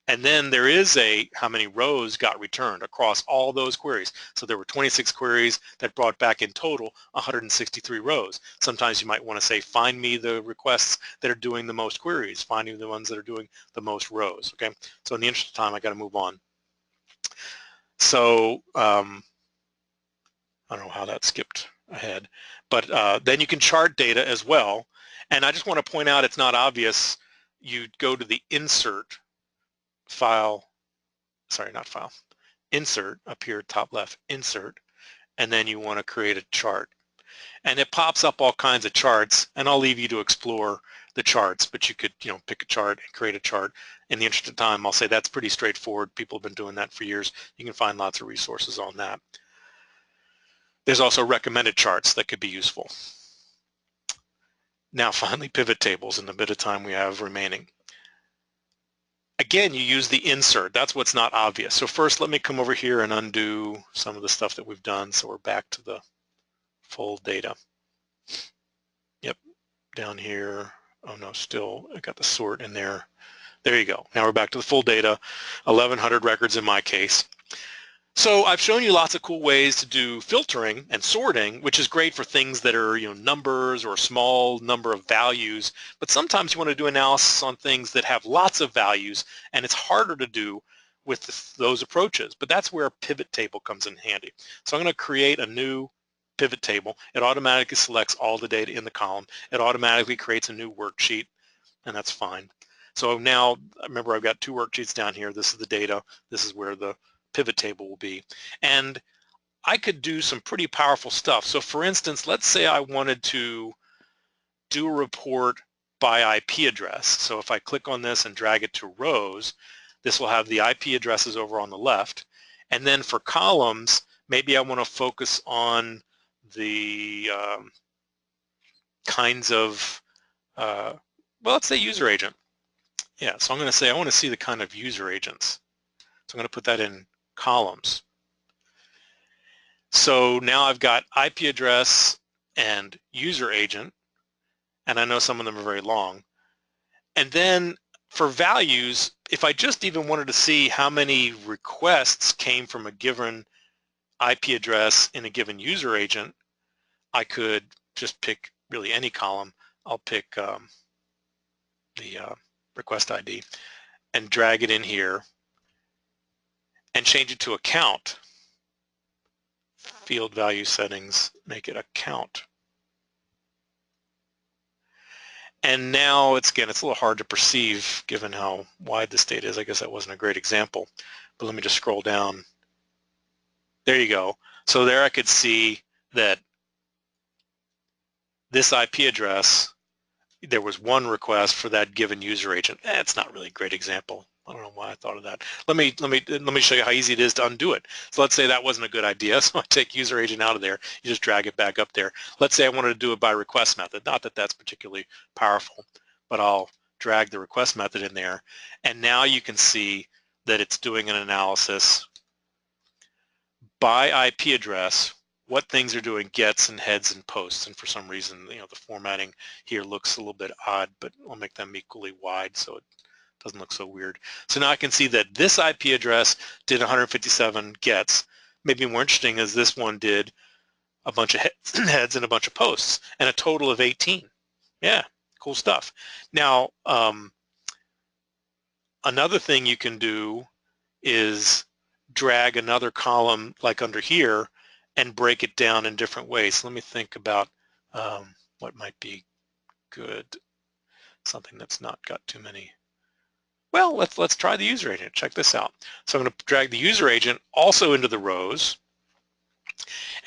And then there is a how many rows got returned across all those queries. So there were 26 queries that brought back in total 163 rows. Sometimes you might want to say, find me the requests that are doing the most queries, find me the ones that are doing the most rows. Okay, so in the interest of time, I got to move on. So I don't know how that skipped ahead, but then you can chart data as well. And I just want to point out, it's not obvious. You go to the insert file, sorry, not file, insert up here, top left, insert, and then you want to create a chart. And it pops up all kinds of charts, and I'll leave you to explore the charts, but you could, you know, pick a chart and create a chart. In the interest of time, I'll say that's pretty straightforward. People have been doing that for years. You can find lots of resources on that. There's also recommended charts that could be useful. Now finally, pivot tables in the bit of time we have remaining. Again, you use the insert. That's what's not obvious. So first, let me come over here and undo some of the stuff that we've done. So we're back to the full data. Yep, down here. Oh no, still I got the sort in there. There you go. Now we're back to the full data, 1,100 records in my case. So I've shown you lots of cool ways to do filtering and sorting, which is great for things that are, you know, numbers or a small number of values. But sometimes you want to do analysis on things that have lots of values, and it's harder to do with those approaches. But that's where a pivot table comes in handy. So I'm going to create a new pivot table. It automatically selects all the data in the column. It automatically creates a new worksheet, and that's fine. So now, remember, I've got two worksheets down here. This is the data. This is where the pivot table will be. And I could do some pretty powerful stuff. So for instance, let's say I wanted to do a report by IP address. So if I click on this and drag it to rows, this will have the IP addresses over on the left. And then for columns, maybe I want to focus on the kinds of, well, let's say user agent. Yeah, so I'm going to say I want to see the kind of user agents. So I'm going to put that in columns. So now I've got IP address and user agent, and I know some of them are very long. And then for values, if I just even wanted to see how many requests came from a given IP address in a given user agent, I could just pick really any column. I'll pick the request ID and drag it in here. and change it to a count. Field value settings, make it a count. And now it's a little hard to perceive given how wide this data is. I guess that wasn't a great example, but let me just scroll down. There you go. So there I could see that this IP address, there was one request for that given user agent. It's not really a great example. I don't know why I thought of that. Let me show you how easy it is to undo it. So let's say that wasn't a good idea. So I take user agent out of there. You just drag it back up there. Let's say I wanted to do it by request method. Not that that's particularly powerful, but I'll drag the request method in there. And now you can see that it's doing an analysis by IP address, what things are doing gets and heads and posts. And for some reason, the formatting here looks a little bit odd, but I'll make them equally wide so it doesn't look so weird. So now I can see that this IP address did 157 gets. Maybe more interesting is this one did a bunch of heads and a bunch of posts and a total of 18. Yeah, cool stuff. Now, another thing you can do is drag another column like under here and break it down in different ways. So let me think about what might be good, something that's not got too many. Well, let's try the user agent. Check this out. So I'm going to drag the user agent also into the rows,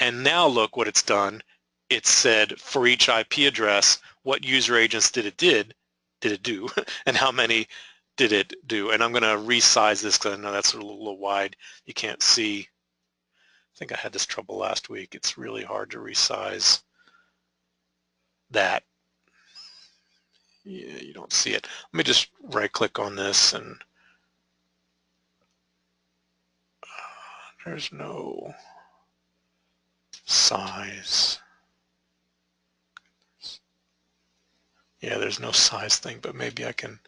and now look what it's done. It said for each IP address what user agents did it do, and how many did it do. And I'm going to resize this because I know that's a little wide. You can't see. I think I had this trouble last week. It's really hard to resize that. Yeah, you don't see it. Let me just right click on this and there's no size. Yeah, there's no size thing, but maybe I can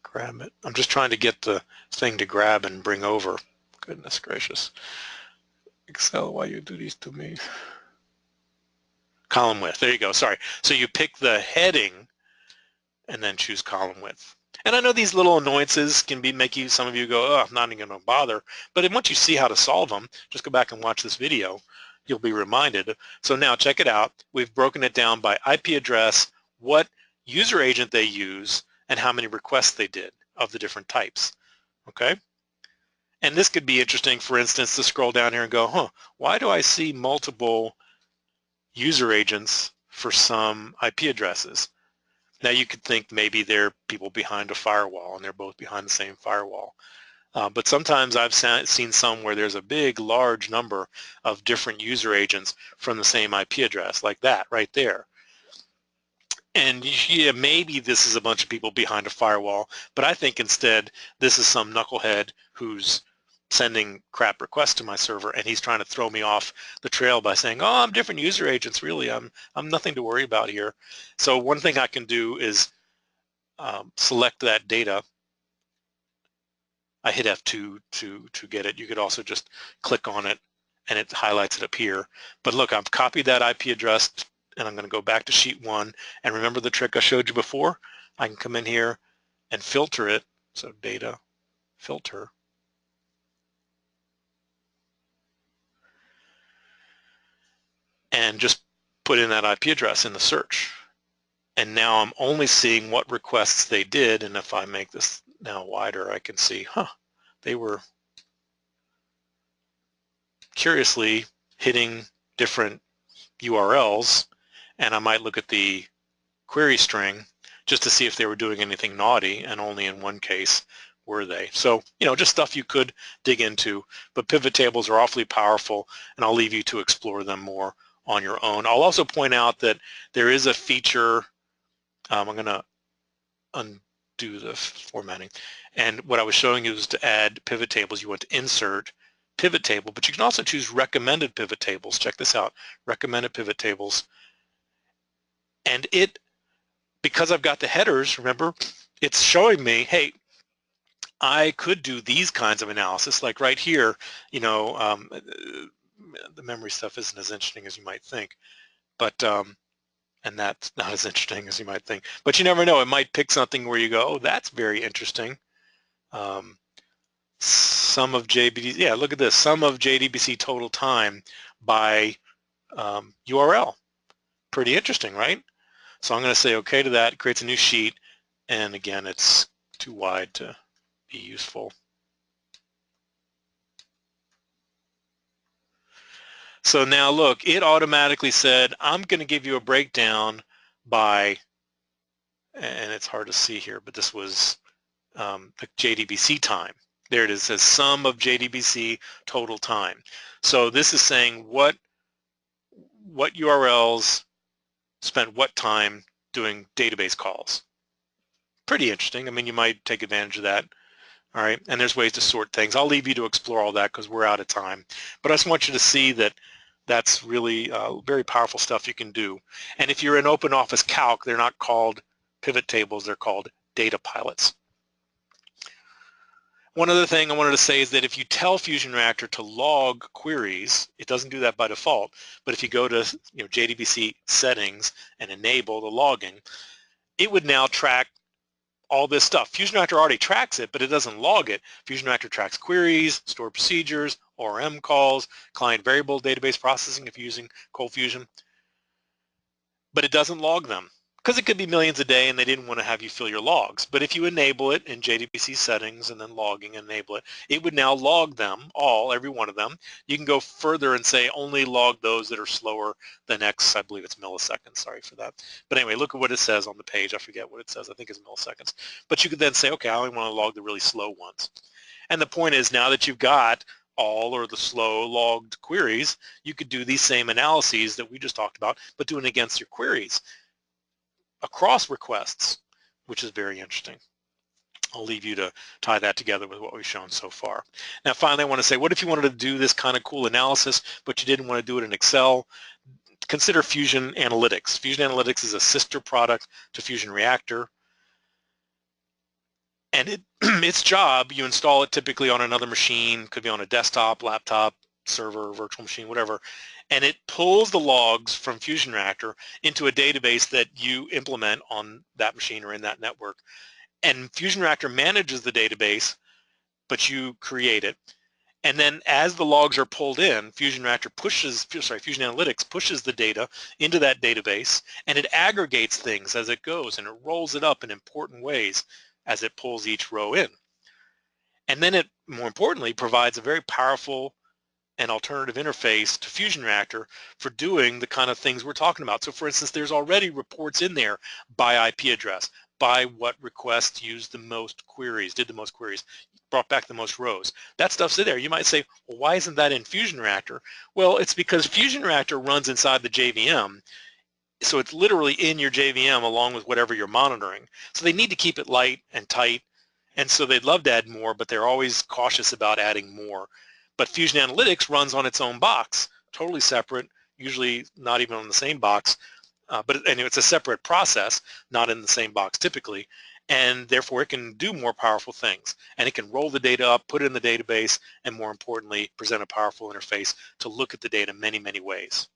grab it. I'm just trying to get the thing to grab and bring over. Goodness gracious. Excel, why you do these to me? Column width, there you go, sorry. So you pick the heading and then choose column width. And I know these little annoyances can make some of you go, oh, I'm not even gonna bother. But once you see how to solve them, just go back and watch this video, you'll be reminded. So now check it out. We've broken it down by IP address, what user agent they use, and how many requests they did of the different types, okay? And this could be interesting, for instance, to scroll down here and go, huh, why do I see multiple user agents for some IP addresses? Now you could think maybe they're people behind a firewall and they're both behind the same firewall. But sometimes I've seen some where there's a big, large number of different user agents from the same IP address, like that right there. And yeah, maybe this is a bunch of people behind a firewall, but I think instead this is some knucklehead who's sending crap requests to my server and he's trying to throw me off the trail by saying, oh, I'm different user agents, really, I'm nothing to worry about here. So one thing I can do is select that data. I hit F2 to get it. You could also just click on it and it highlights it up here. But look, I've copied that IP address and I'm going to go back to sheet 1, and remember the trick I showed you before? I can come in here and filter it. So data, filter. And just put in that IP address in the search. And now I'm only seeing what requests they did, and if I make this now wider, I can see, huh, they were curiously hitting different URLs, and I might look at the query string just to see if they were doing anything naughty, and only in one case were they. So, just stuff you could dig into, but pivot tables are awfully powerful, and I'll leave you to explore them more on your own. I'll also point out that there is a feature, I'm going to undo the formatting, and what I was showing you is to add pivot tables. You want to insert pivot table, but you can also choose recommended pivot tables. Check this out, recommended pivot tables. And because I've got the headers, remember, it's showing me, hey, I could do these kinds of analysis, like right here, the memory stuff isn't as interesting as you might think, but, and that's not as interesting as you might think, but you never know, it might pick something where you go, oh, that's very interesting. sum of JDBC, yeah, look at this, sum of JDBC total time by URL. Pretty interesting, right? So I'm going to say OK to that. It creates a new sheet, and again, it's too wide to be useful. So now look, it automatically said, I'm going to give you a breakdown by, and it's hard to see here, but this was the JDBC time. There it is, it says sum of JDBC total time. So this is saying what URLs spent what time doing database calls. Pretty interesting. I mean, you might take advantage of that. All right, and there's ways to sort things. I'll leave you to explore all that because we're out of time. But I just want you to see that that's really very powerful stuff you can do. And if you're in OpenOffice Calc, they're not called pivot tables, they're called data pilots. One other thing I wanted to say is that if you tell FusionReactor to log queries, it doesn't do that by default, but if you go to JDBC settings and enable the logging, it would now track all this stuff. FusionReactor already tracks it, but it doesn't log it. FusionReactor tracks queries, stored procedures, ORM calls, client variable database processing if you're using Cold Fusion, but it doesn't log them because it could be millions a day and they didn't want to have you fill your logs. But if you enable it in JDBC settings and then logging, enable it, it would now log them all, every one of them. You can go further and say only log those that are slower than X, I believe it's milliseconds, sorry for that. But anyway, look at what it says on the page. I forget what it says, I think it's milliseconds. But you could then say, okay, I only want to log the really slow ones. And the point is now that you've got all or the slow logged queries, you could do these same analyses that we just talked about, but do it against your queries across requests, which is very interesting. I'll leave you to tie that together with what we've shown so far. Now finally I want to say, what if you wanted to do this kind of cool analysis but you didn't want to do it in Excel? Consider Fusion Analytics. Fusion Analytics is a sister product to FusionReactor, and its job, you install it typically on another machine, could be on a desktop, laptop, server, virtual machine, whatever, and it pulls the logs from FusionReactor into a database that you implement on that machine or in that network. And FusionReactor manages the database, but you create it. And then as the logs are pulled in, Fusion Analytics pushes the data into that database, and it aggregates things as it goes, and it rolls it up in important ways as it pulls each row in. And then it, more importantly, provides a very powerful and alternative interface to FusionReactor for doing the kind of things we're talking about. So for instance, there's already reports in there by IP address, by what request used the most queries, did the most queries, brought back the most rows. That stuff's in there. You might say, well, why isn't that in FusionReactor? Well, it's because FusionReactor runs inside the JVM, so it's literally in your JVM along with whatever you're monitoring. So they need to keep it light and tight, and so they'd love to add more, but they're always cautious about adding more. But Fusion Analytics runs on its own box, totally separate, usually not even on the same box, but anyway, it's a separate process, not in the same box typically, and therefore it can do more powerful things. And it can roll the data up, put it in the database, and more importantly, present a powerful interface to look at the data many, many ways.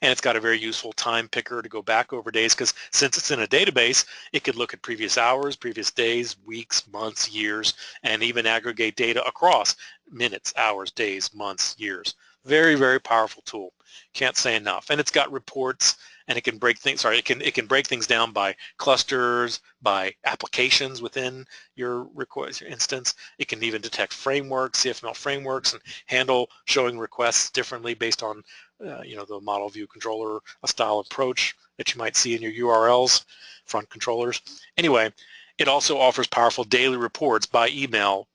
And it's got a very useful time picker to go back over days, because since it's in a database, it could look at previous hours, previous days, weeks, months, years, and even aggregate data across minutes, hours, days, months, years. Very, very powerful tool. Can't say enough. And it's got reports, and it can break things, it can break things down by clusters, by applications within your instance. It can even detect frameworks, CFML frameworks, and handle showing requests differently based on the model view controller, a style approach that you might see in your URLs, front controllers. Anyway, it also offers powerful daily reports by email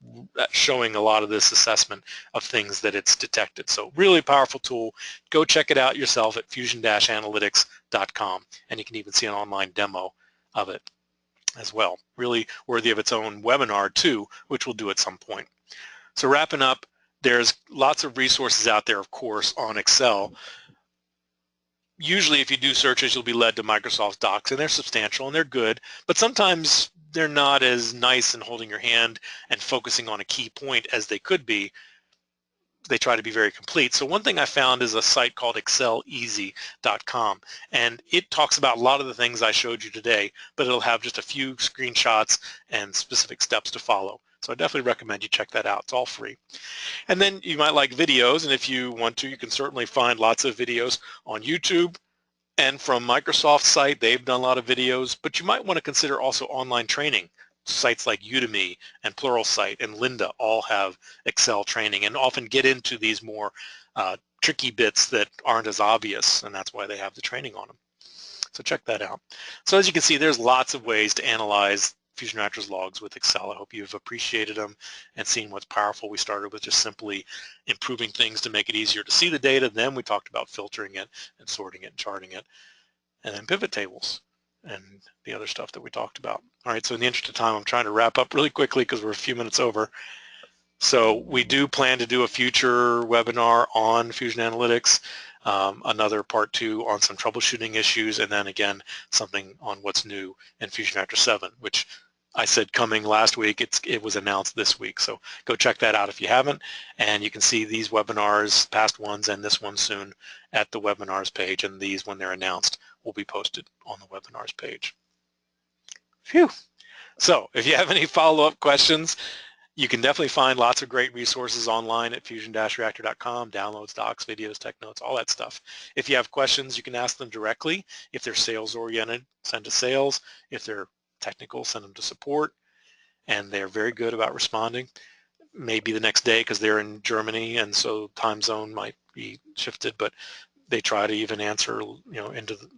showing a lot of this assessment of things that it's detected. So really powerful tool. Go check it out yourself at fusion-analytics.com, and you can even see an online demo of it as well. Really worthy of its own webinar too, which we'll do at some point. So wrapping up, there's lots of resources out there, of course, on Excel. Usually if you do searches, you'll be led to Microsoft Docs, and they're substantial and they're good, but sometimes they're not as nice in holding your hand and focusing on a key point as they could be. They try to be very complete. So one thing I found is a site called exceleasy.com, and it talks about a lot of the things I showed you today, but it'll have just a few screenshots and specific steps to follow. So I definitely recommend you check that out. It's all free. And then you might like videos, and if you want to, you can certainly find lots of videos on YouTube. And from Microsoft's site, they've done a lot of videos, but you might want to consider also online training. Sites like Udemy and Pluralsight and Lynda all have Excel training and often get into these more tricky bits that aren't as obvious, and that's why they have the training on them. So check that out. So as you can see, there's lots of ways to analyze FusionReactor's logs with Excel. I hope you've appreciated them and seen what's powerful. We started with just simply improving things to make it easier to see the data. Then we talked about filtering it and sorting it and charting it, and then pivot tables and the other stuff that we talked about. All right, so in the interest of time, I'm trying to wrap up really quickly because we're a few minutes over. So we do plan to do a future webinar on Fusion Analytics, another part 2 on some troubleshooting issues, and then again something on what's new in FusionReactor 7, which I said coming last week. It was announced this week, so go check that out if you haven't, and you can see these webinars, past ones and this one soon, at the webinars page, and these, when they're announced, will be posted on the webinars page. Phew. So if you have any follow-up questions, you can definitely find lots of great resources online at fusion-reactor.com, downloads, docs, videos, tech notes, all that stuff. If you have questions, you can ask them directly. If they're sales-oriented, send to sales. If they're technical, send them to support. And they're very good about responding. Maybe the next day because they're in Germany, and so time zone might be shifted, but they try to even answer,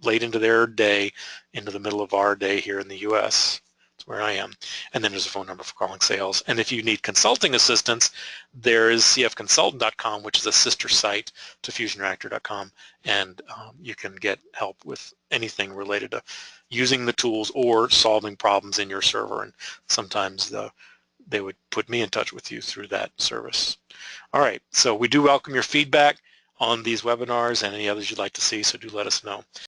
late into their day, into the middle of our day here in the U.S. where I am. And then there's a phone number for calling sales. And if you need consulting assistance, there is cfconsultant.com, which is a sister site to fusionreactor.com, and you can get help with anything related to using the tools or solving problems in your server. And sometimes they would put me in touch with you through that service. All right, so we do welcome your feedback on these webinars and any others you'd like to see, so do let us know.